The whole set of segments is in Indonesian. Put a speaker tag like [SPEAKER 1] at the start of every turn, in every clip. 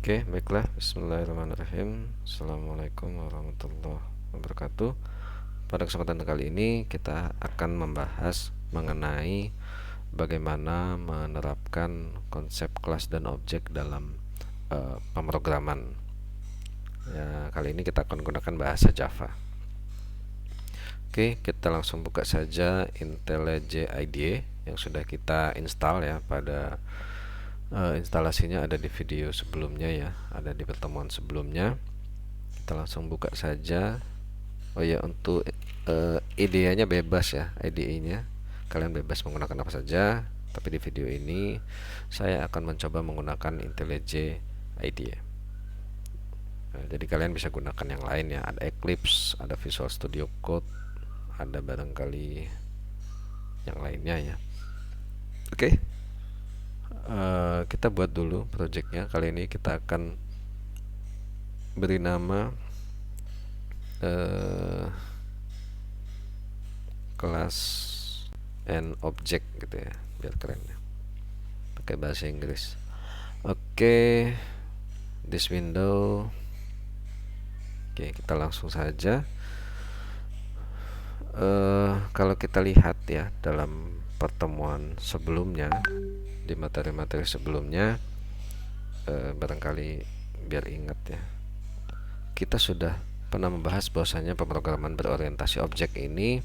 [SPEAKER 1] Oke, baiklah. Bismillahirrahmanirrahim. Assalamualaikum warahmatullahi wabarakatuh. Pada kesempatan kali ini kita akan membahas mengenai bagaimana menerapkan konsep kelas dan objek dalam pemrograman. Ya, kali ini kita akan gunakan bahasa Java. Oke, kita langsung buka saja IntelliJ IDE yang sudah kita install ya pada instalasinya ada di video sebelumnya ya, ada di pertemuan sebelumnya. Kita langsung buka saja. Oh ya, untuk IDE-nya bebas ya, IDE-nya kalian bebas menggunakan apa saja, tapi di video ini saya akan mencoba menggunakan IntelliJ IDE. Jadi kalian bisa gunakan yang lain ya, ada Eclipse, ada Visual Studio Code, ada barangkali yang lainnya ya. Oke. Kita buat dulu projectnya. Kali ini kita akan beri nama kelas and object gitu ya, biar keren ya, pakai bahasa Inggris. Oke, this window. Oke, kita langsung saja. Kalau kita lihat ya dalam pertemuan sebelumnya, di materi-materi sebelumnya, barangkali biar ingat ya, kita sudah pernah membahas bahwasanya pemrograman berorientasi objek ini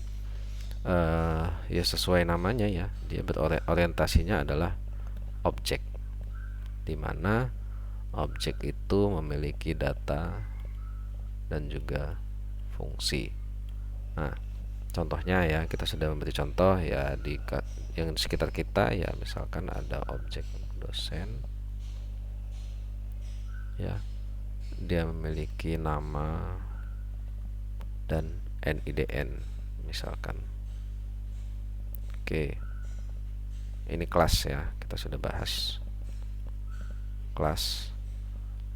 [SPEAKER 1] ya sesuai namanya ya, dia berorientasinya adalah objek, dimana objek itu memiliki data dan juga fungsi. Nah, contohnya ya, kita sudah memberi contoh ya di yang di sekitar kita ya, misalkan ada objek dosen ya, dia memiliki nama dan NIDN misalkan. Oke, ini kelas ya, kita sudah bahas kelas.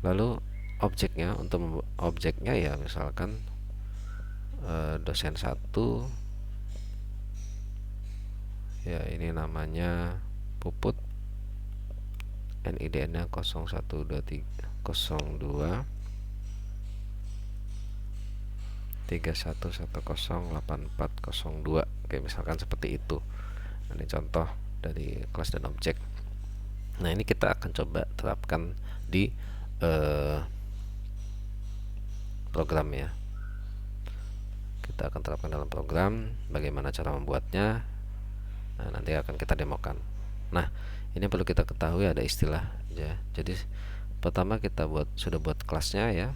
[SPEAKER 1] Lalu objeknya, untuk objeknya ya misalkan dosen 1 ya, ini namanya Puput, NIDN nya 0123 02 31108402. Oke, misalkan seperti itu. Ini contoh dari kelas dan objek. Nah, ini kita akan coba terapkan di program ya. Kita akan terapkan dalam program, bagaimana cara membuatnya. Nah, nanti akan kita demokan. Nah, ini perlu kita ketahui ada istilah ya. Jadi pertama kita sudah buat kelasnya ya.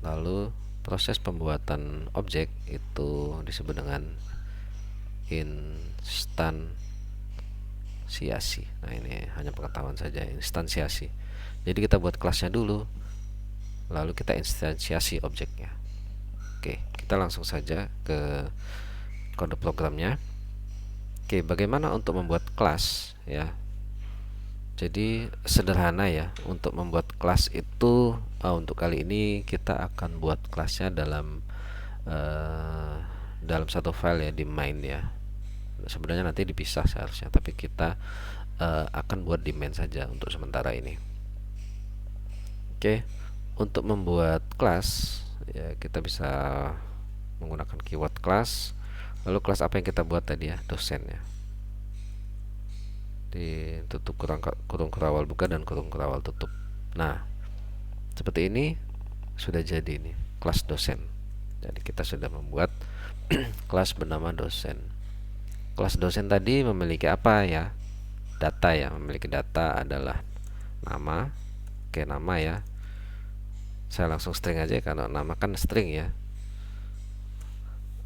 [SPEAKER 1] Lalu proses pembuatan objek itu disebut dengan instansiasi. Nah, ini hanya pengetahuan saja, instansiasi. Jadi kita buat kelasnya dulu, lalu kita instansiasi objeknya. Oke, kita langsung saja ke kode programnya. Oke, bagaimana untuk membuat kelas ya? Jadi sederhana ya, untuk membuat kelas itu untuk kali ini kita akan buat kelasnya dalam satu file ya, di main ya. Sebenarnya nanti dipisah seharusnya, tapi kita akan buat di main saja untuk sementara ini. Oke, untuk membuat kelas ya, kita bisa menggunakan keyword kelas. Lalu kelas apa yang kita buat tadi ya, dosen ya, ditutup kurung kurawal buka dan kurung kurawal tutup. Nah, seperti ini sudah jadi ini kelas dosen. Jadi kita sudah membuat kelas bernama dosen. Kelas dosen tadi memiliki apa ya? Data ya, memiliki data adalah nama. Oke, nama ya. Saya langsung string aja karena nama kan string ya.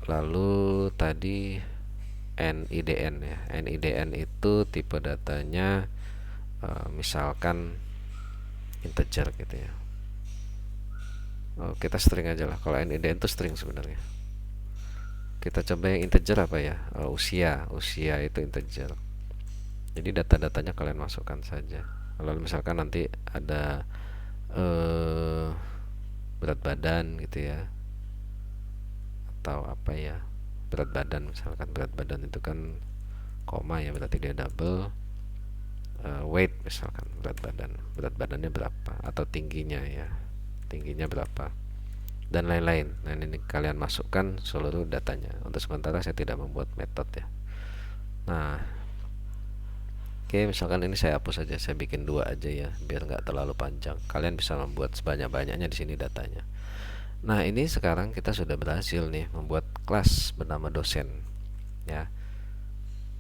[SPEAKER 1] Lalu tadi NIDN ya. NIDN itu tipe datanya misalkan integer gitu ya. Kita string aja lah. Kalau NIDN itu string sebenarnya. Kita coba yang integer apa ya? Usia itu integer. Jadi data-datanya kalian masukkan saja. Lalu misalkan nanti ada berat badan gitu ya, atau apa ya, berat badan, misalkan berat badan itu kan koma ya, berarti dia double. weight misalkan, berat badannya berapa, atau tingginya ya, tingginya berapa, dan lain-lain. Nah ini kalian masukkan seluruh datanya. Untuk sementara saya tidak membuat metode ya. Nah oke, misalkan ini saya hapus saja, saya bikin 2 aja ya, biar nggak terlalu panjang. Kalian bisa membuat sebanyak-banyaknya di sini datanya. Nah ini sekarang kita sudah berhasil nih membuat kelas bernama dosen ya.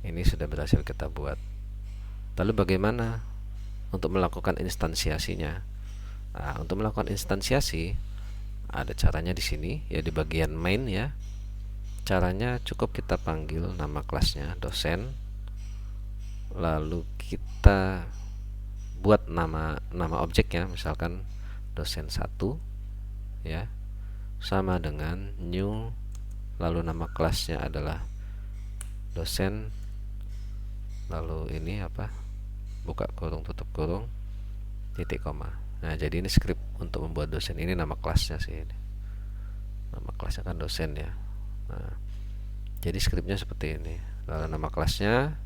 [SPEAKER 1] Ini sudah berhasil kita buat. Lalu bagaimana untuk melakukan instansiasinya? Nah, untuk melakukan instansiasi ada caranya di sini ya, di bagian main ya. Caranya cukup kita panggil nama kelasnya dosen, lalu kita buat nama objeknya, misalkan dosen 1 ya, sama dengan new, lalu nama kelasnya adalah dosen, lalu ini apa, buka kurung tutup kurung titik koma. Nah jadi ini script untuk membuat dosen. Ini nama kelasnya sih, ini nama kelasnya kan dosen ya. Nah jadi scriptnya seperti ini. Lalu nama kelasnya,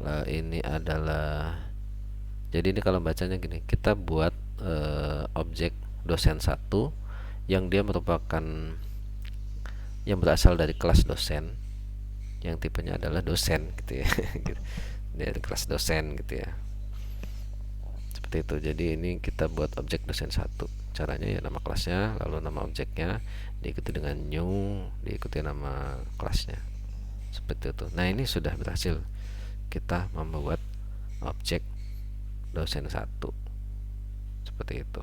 [SPEAKER 1] lah ini adalah, jadi ini kalau bacanya gini, kita buat objek dosen 1 yang dia merupakan, yang berasal dari kelas dosen, yang tipenya adalah dosen gitu ya. Dari kelas dosen gitu ya, seperti itu. Jadi ini kita buat objek dosen 1. Caranya ya nama kelasnya, lalu nama objeknya diikuti dengan new, diikuti nama kelasnya, seperti itu. Nah ini sudah berhasil kita membuat objek dosen 1 seperti itu.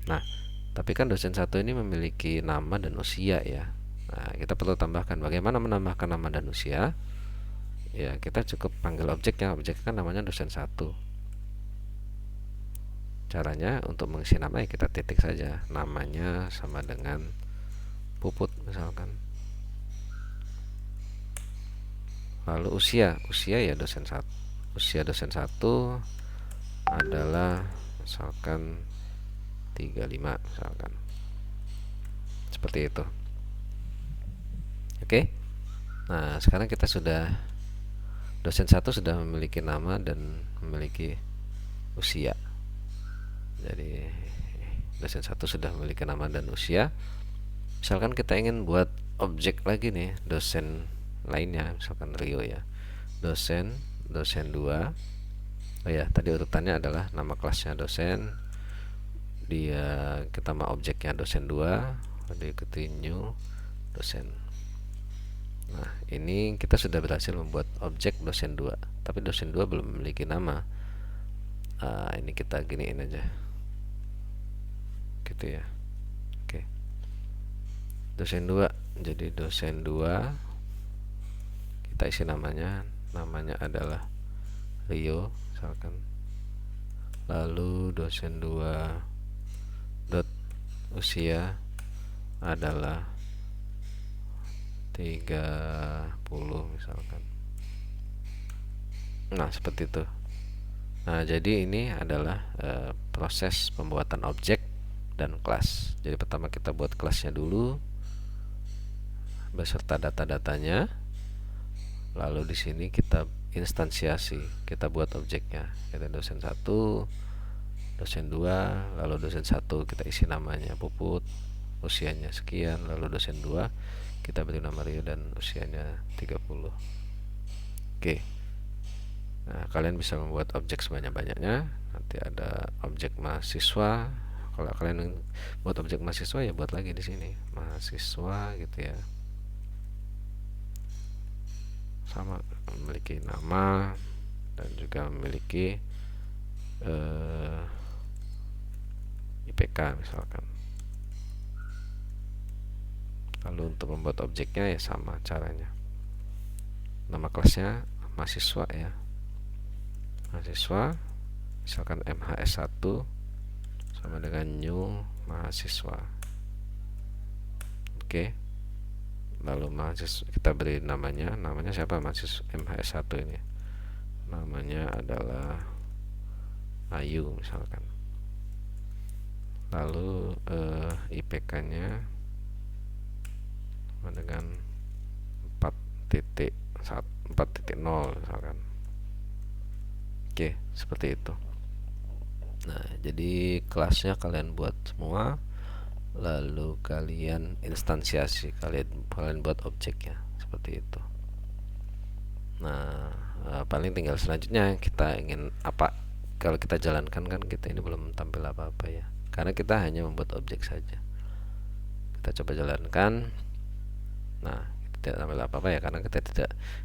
[SPEAKER 1] Nah tapi kan dosen 1 ini memiliki nama dan usia ya. Nah kita perlu tambahkan. Bagaimana menambahkan nama dan usia? Ya kita cukup panggil objeknya. Objeknya kan namanya dosen 1. Caranya untuk mengisi nama ya kita titik saja, namanya sama dengan Puput misalkan. Lalu usia ya dosen 1. Usia dosen 1 adalah misalkan 35 misalkan. Seperti itu. Oke. Nah, sekarang kita sudah, dosen 1 sudah memiliki nama dan memiliki usia. Jadi dosen 1 sudah memiliki nama dan usia. Misalkan kita ingin buat objek lagi nih, dosen lainnya, misalkan Rio ya. Dosen 2. Oh ya, tadi urutannya adalah nama kelasnya dosen, dia kita mau objeknya dosen 2, diikuti new dosen. Nah ini kita sudah berhasil membuat objek dosen 2, tapi dosen 2 belum memiliki nama. Ini kita giniin aja gitu ya. Oke, dosen 2. Jadi dosen 2 kita isi namanya adalah Rio misalkan. Lalu dosen 2 dot usia adalah 30 misalkan. Nah seperti itu. Nah jadi ini adalah proses pembuatan objek dan kelas. Jadi pertama kita buat kelasnya dulu beserta data-datanya. Lalu di sini kita instansiasi, kita buat objeknya. Kita dosen 1, dosen 2, lalu dosen 1 kita isi namanya Puput, usianya sekian, lalu dosen 2 kita beri nama Rio dan usianya 30. Oke. Nah, kalian bisa membuat objek sebanyak-banyaknya. Nanti ada objek mahasiswa. Kalau kalian buat objek mahasiswa ya buat lagi di sini mahasiswa gitu ya. Sama, memiliki nama dan juga memiliki IPK misalkan. Lalu untuk membuat objeknya ya sama caranya. Nama kelasnya mahasiswa ya. Mahasiswa misalkan MHS1 sama dengan new mahasiswa. Oke. Lalu mahasiswa kita beri namanya siapa, mahasiswa MHS1 ini. Namanya adalah Ayu misalkan. Lalu IPK-nya dengan 4.0 misalkan. Oke, seperti itu. Nah, jadi kelasnya kalian buat semua, lalu kalian instansiasi, kalian buat objeknya seperti itu. Nah, paling tinggal selanjutnya kita ingin apa. Kalau kita jalankan kan kita ini belum tampil apa-apa ya, karena kita hanya membuat objek saja. Kita coba jalankan. Nah, kita tidak tampil apa-apa ya, karena kita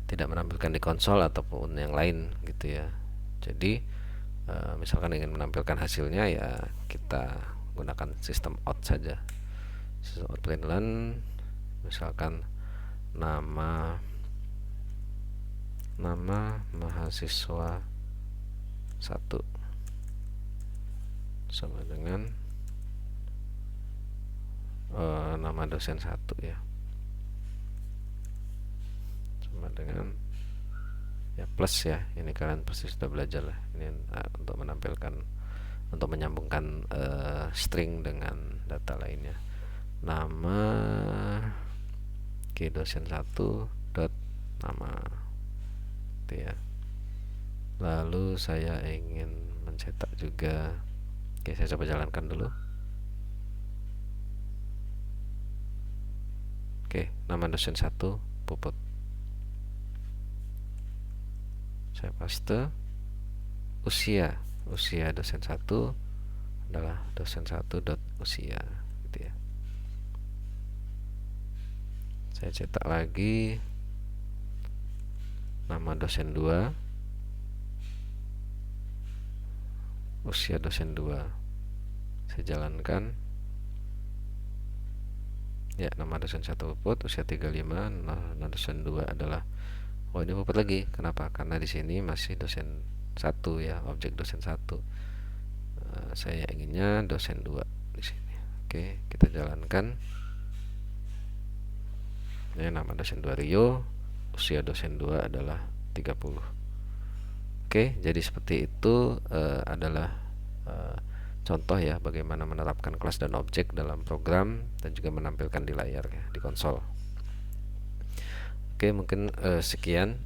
[SPEAKER 1] tidak menampilkan di konsol ataupun yang lain gitu ya. Jadi misalkan ingin menampilkan hasilnya ya kita gunakan sistem out saja. Sistem out println, misalkan nama mahasiswa 1 sama dengan nama dosen 1 ya, sama dengan ya plus ya, ini kalian pasti sudah belajar lah ini untuk menampilkan, untuk menyambungkan string dengan data lainnya. Nama dosen 1 dot nama gitu ya. Lalu saya ingin mencetak juga. Oke, saya coba jalankan dulu. Oke, nama dosen 1 Puput. Saya paste. Usia dosen 1 adalah dosen 1 dot usia gitu ya. Saya cetak lagi nama dosen 2, usia dosen 2. Saya jalankan. Ya, nama dosen 1 Puput, usia 35. Nama dosen 2 adalah, oh ini Puput lagi. Kenapa? Karena di sini masih dosen 1 ya, objek dosen 1. Saya inginnya dosen 2 di sini. Oke, kita jalankan. Ini nama dosen 2 Rio, usia dosen 2 adalah 30. Oke, jadi seperti itu adalah contoh ya bagaimana menerapkan kelas dan objek dalam program dan juga menampilkan di layar ya, di konsol. Oke, mungkin sekian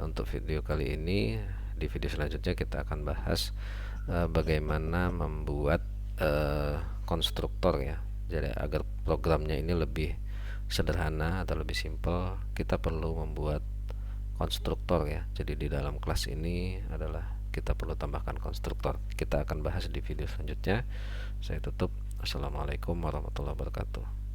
[SPEAKER 1] untuk video kali ini. Di video selanjutnya kita akan bahas bagaimana membuat konstruktor ya. Jadi agar programnya ini lebih sederhana atau lebih simpel, kita perlu membuat konstruktor ya. Jadi di dalam kelas ini adalah kita perlu tambahkan konstruktor. Kita akan bahas di video selanjutnya. Saya tutup. Assalamualaikum warahmatullahi wabarakatuh.